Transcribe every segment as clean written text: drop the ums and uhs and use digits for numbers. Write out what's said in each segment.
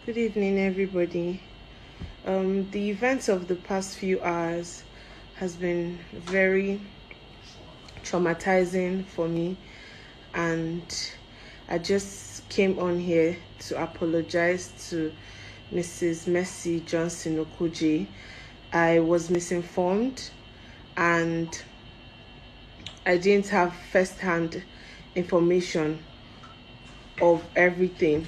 Good evening, everybody. The events of the past few hours has been very traumatizing for me, and I just came on here to apologize to Mrs. Mercy Johnson Okoje. I was misinformed, and I didn't have first-hand information of everything.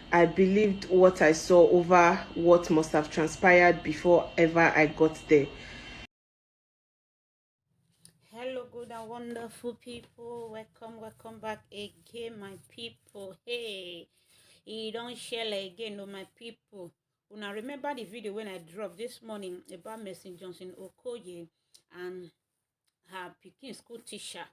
I believed what I saw over what must have transpired before ever I got there. Hello, good and wonderful people. Welcome back again, my people. Hey, you don't share again, no, my people. Una remember the video when I dropped this morning about Mercy Johnson Okoye and her Peking school teacher.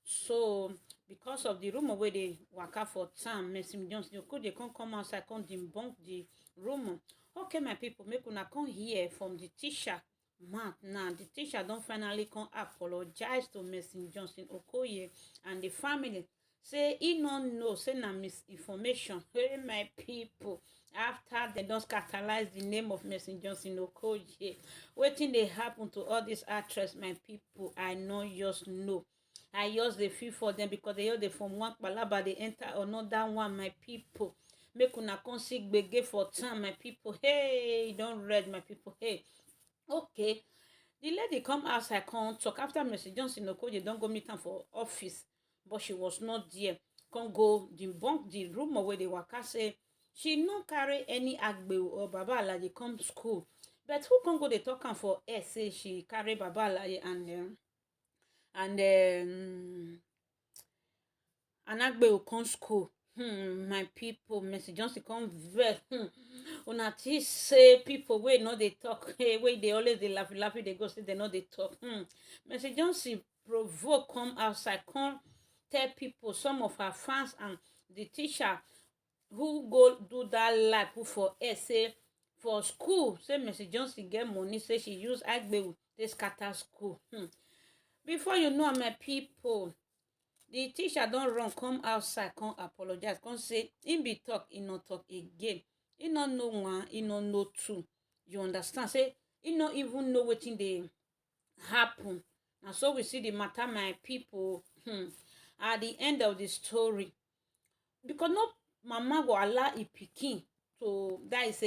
So, because of the rumor where they work out for time, Mercy Johnson Okoye can't come outside, can't debunk the rumor. Okay, my people, make una come hear from the teacher. Man, now the teacher don't finally come apologize to Mercy Johnson Okoye and the family. Say he no know, say na misinformation. Hey, my people, after they don't scandalize the name of Mercy Johnson Okoye, wetin dey happen to all these actress, my people? I no just know. I just dey feel for them because they just dey from one palaba they enter another one, my people. Make una come see gbege for time, my people. Hey, don't read, my people. Hey, okay. The lady come outside come talk after Mercy Johnson Okoye don go meet am for office, but she was not there. Come go debunk the rumor wey dey waka say she no carry any agbewu or baba alaje come school, but who come go dey talk am for air say she carry baba alaje and agbewu come school. My people, Mercy Johnson come vex. Una think say people wey no dey talk, wey dey always dey laugh dey go say they no dey talk. Mercy Johnson provoke come outside come tell people, some of her fans and the teacher who go do that live who for air say for school say Mercy Johnson get money, say she use agbewu take scatter school. Before you know, my people, the teacher don run come outside come apologize come say him be talk he no talk again. He no know one, he no know two. You understand? Say he no even know wetin dey happen. Na so we see the matter, my people. At the end of the story, because no mama go allow e pikin to that is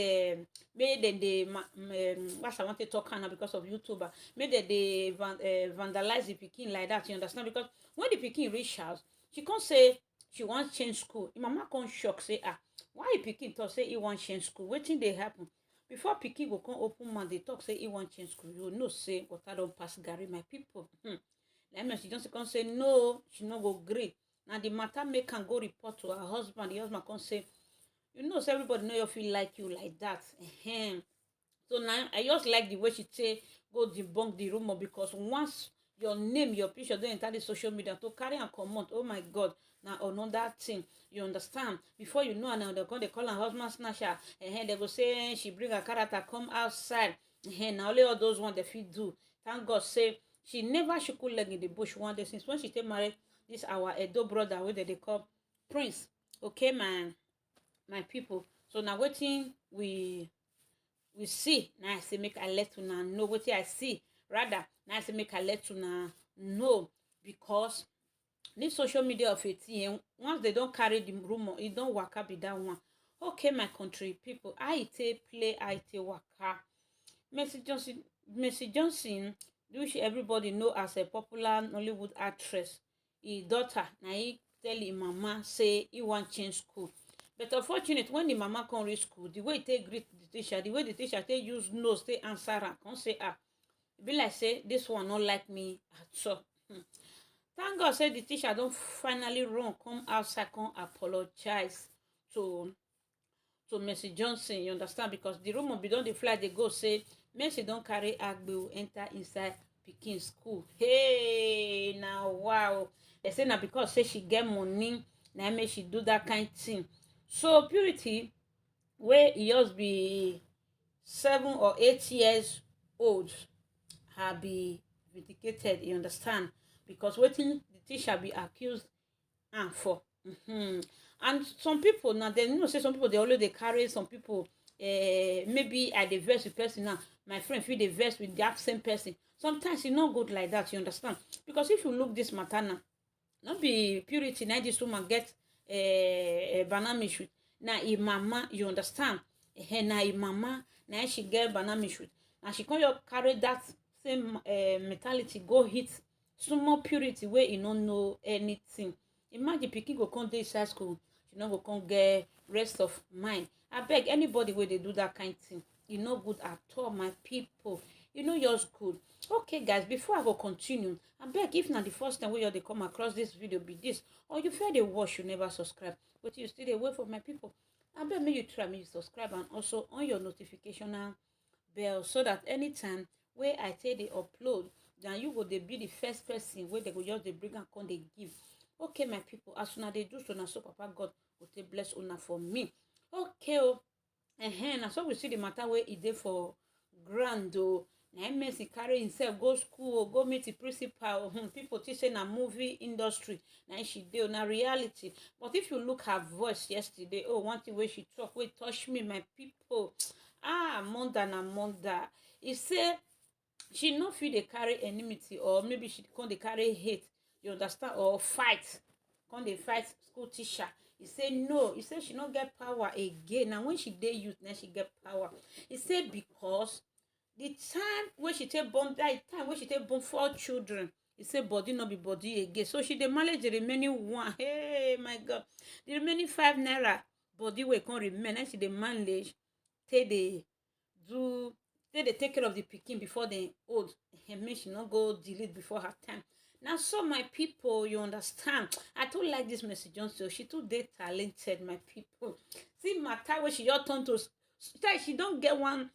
make dem dey what I want to talk now because of YouTuber, make dem dey vandalize the pikin like that. You understand? Because when the pikin reach house, she come say she wan change school. The mama come shock say why the pikin talk say he wan change school, wetin dey happen? Before pikin go come open mouth dey talk say he wan change school, you know say water don pass garri, my people. Like she just come say no, she no go gree. Now the matter make am go report to her husband. The husband come say, you know, so everybody know you feel like you like that. So now I just like the way she say go debunk the rumor, because once your name, your picture don't enter the social media to carry and comot, oh my God, now another thing. You understand? Before you know, now they call her husband snatcher. They go say she bring her character come outside. Now only all those ones they fit do. Thank God say she never shook leg in the bush one day since when she take married this our Edo brother wey they call Prince. Okay, my people. So now wetin we see, now I say make I let una know wetin I see. Rather, now I say make I let una know, because this social media of 18, once they don't carry the rumor, it don't waka be that one. Okay, my country people, I take play, I take waka. Mercy Johnson, which everybody know as a popular Nollywood actress, his daughter, now he tell him mama say he want change school. But unfortunately, when the mama come reach school, the way he take greet the teacher, the way the teacher take use nose take answer am, come say be like say this one not like me at all. Thank God say the teacher don't finally run come outside come apologize to Mercy Johnson. You understand? Because the rumor be don dey fly dey go say Mercy don carry agbewu enter inside pikin school. Hey, now wow. They say na because say she get money, na make she do that kind thing. So Purity, wey e just be 7 or 8 years old, her be vindicated. You understand? Because wetin the teacher be accused am for. And some people now, they know say some people they always they carry some people maybe I dey vex with person now, my friend feel dey vex with that same person. Sometimes e no good like that, you understand? Because if you look this matter now, no be Purity na this woman get banamish with. Na im mama, you understand? Na im mama na she get banamish with. And she come just carry that same mentality go hit small Purity wey e no know anything. Imagine pikin go come dey inside school, she no go come get rest of mind. Abeg, anybody wey dey do that kind thing, e no good at all, my people. E no just good. Okay guys, before I go continue, abeg, if na the first time wey you dey come across this video be this, or you feel dey watch you never subscribe, but you still dey wait for my people, abeg make you try make you subscribe and also on your notification bell, so that anytime wey I take dey upload, then you go dey be the first person wey they go just dey bring and come dey give. Okay my people, as una dey do so, na so Papa God go take bless una for me. Okay na so we see the matter wey e dey for ground o. Na Mercy carry himself go school, go meet the principal. People think say na movie industry na she dey, na reality. But if you look her voice yesterday, one thing wey she talk wey touch me, my people. Mother na mother. E say she no fit dey carry enmity, or maybe she come dey carry hate, you understand, or fight, come dey fight school teacher. He say no. He say she no get power again. Now when she dey youth, now she get power. He say because the time when she take born, that time when she take born 4 children, he say body no be body again. So she dey manage the remaining one. Hey my God, the remaining 5 naira body wey come remain, and she dey manage take dey do, take dey take care of the pikin before they old. Make she no go delete before her time. Now, so my people, you understand? I too like this Mercy Johnson. She too dey talented, my people. See matter where she just turn to, she don't get one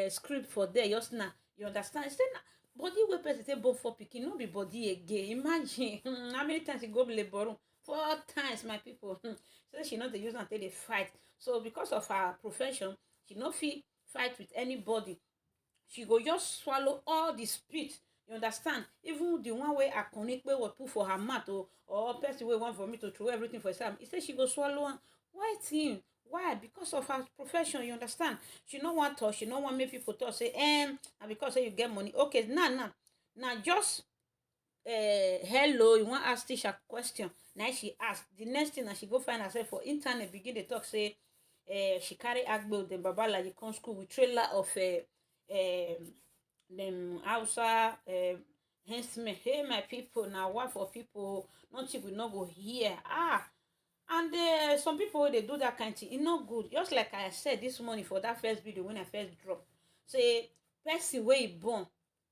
script for there just now. You understand? Say na body wey person say born 4 pikin no be body again. Imagine how many times she go labor room? 4 times, my people. So she not dey use until they fight. So because of her profession, she no fit fight with anybody. She go just swallow all the spit. You understand? Even the one way Akonikpe will put for her mouth, or person wey want for me to throw everything for herself. He said she go swallow am. Why thing? Why? Because of her profession, you understand? She no want touch, she no want make people talk, say, and because say you get money. Okay, now just hello, you want ask teacher question. Now she ask. The next thing, now she go find herself for internet, begin to talk, say, she carry Agbo, then Babala, you come school with trailer of them Hausa hencemen. Hey my people, now what for people not cheap, we not go here. And some people they do that kind of thing, it's not good. Just like I said this morning for that first video when I first dropped, say person where he born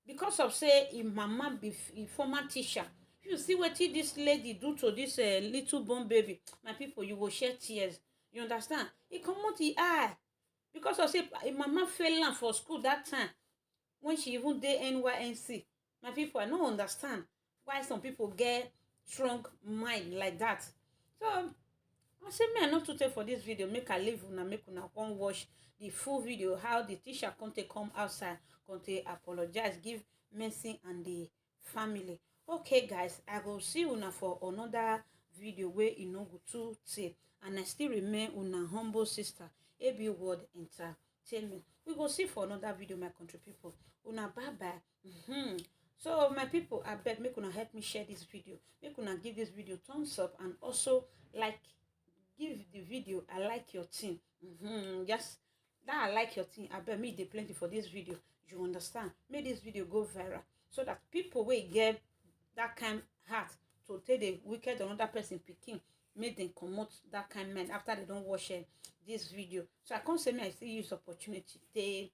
because of say his mama be a former teacher. If you see what this lady do to this little born baby, my people, you will shed tears. You understand? It come out the eye because of say mama fail for school that time when she even did NYNC. My people, I don't understand why some people get strong mind like that. So I say me I not to take for this video, make I leave una, make una come watch the full video how the teacher come outside, come apologize, give Mercy and the family. Okay guys, I go see una for another video where you know go to say, and I still remain una humble sister AB World Entertainment. We go see for another video, my country people. Una bye bye. So my people, I beg make una help me share this video, make una give this video thumbs up, and also like, give the video I like your thing. Just that I like your thing. I bet me they plenty for this video. You understand? Make this video go viral so that people will get that kind heart to take the wicked another person picking, make them comot that kind man after they don't watch this video. So I can't say me I still use opportunity. They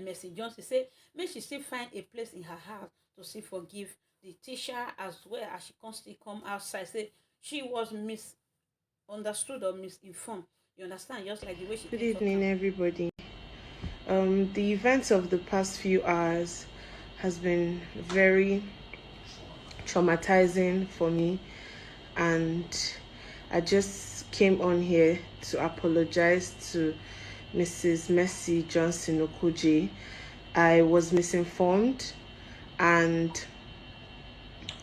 Mercy Johnson say make she still find a place in her heart to still forgive the teacher, as well as she can still come outside say she was misunderstood or misinformed. You understand? Just like the way she. Good evening, everybody. The events of the past few hours has been very traumatizing for me, and I just came on here to apologize to Mrs. Mercy Johnson Okuje. I was misinformed and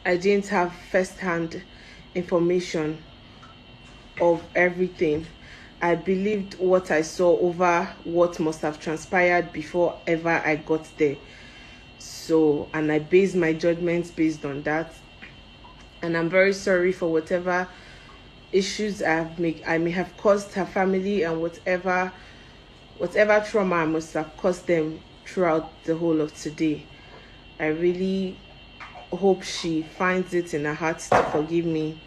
I didn't have first-hand information of everything. I believed what I saw over what must have transpired before ever I got there. So, and I based my judgments based on that. And I'm very sorry for whatever issues I may have caused her family, and whatever trauma I must have caused them throughout the whole of today. I really hope she finds it in her heart to forgive me.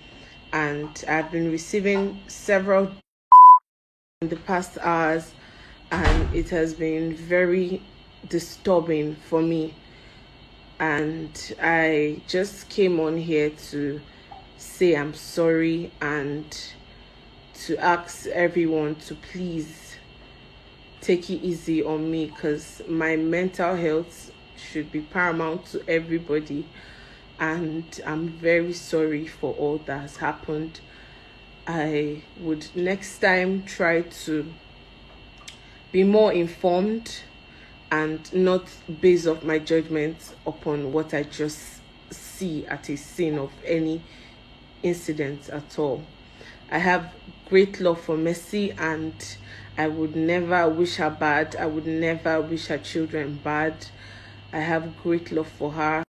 And I've been receiving several in the past hours, and it has been very disturbing for me. And I just came on here to say I'm sorry and to ask everyone to please take it easy on me, because my mental health should be paramount to everybody. And I'm very sorry for all that has happened. I would next time try to be more informed and not base off my judgment upon what I just see at a scene of any incident at all. I have great love for Mercy, and I would never wish her bad. I would never wish her children bad. I have great love for her.